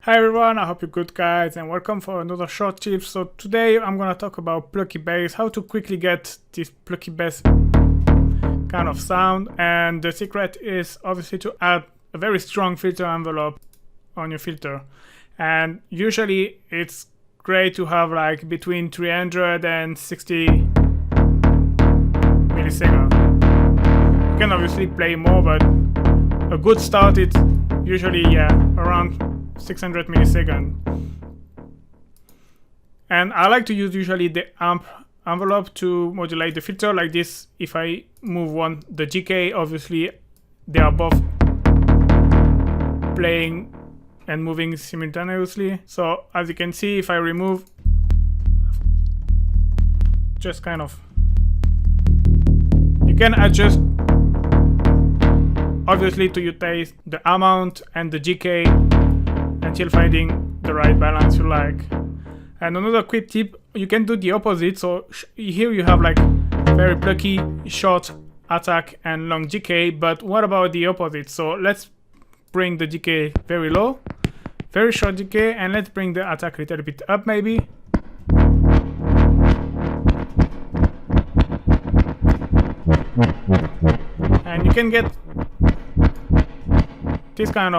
Hi everyone, I hope you're good guys and welcome for another short tip. So today I'm gonna talk about plucky bass, how to quickly get this plucky bass kind of sound, and the secret is obviously to add a very strong filter envelope on your filter. And usually it's great to have like between 360 milliseconds. You can obviously play more, but a good start is usually around 600 milliseconds. And I like to use usually the amp envelope to modulate the filter like this. If I move the GK, obviously they are both playing and moving simultaneously. So as you can see, if I remove, just kind of, you can adjust obviously to your taste the amount and the GK until finding the right balance you like. And another quick tip, you can do the opposite. So here you have like very plucky short attack and long GK, but what about the opposite? So let's bring the GK very low, very short GK, and let's bring the attack a little bit up maybe. And you can get this kind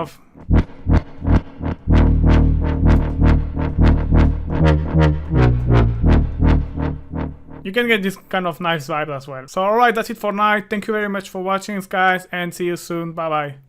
of nice vibe as well. So alright, that's it for now. Thank you very much for watching guys, and see you soon. Bye bye.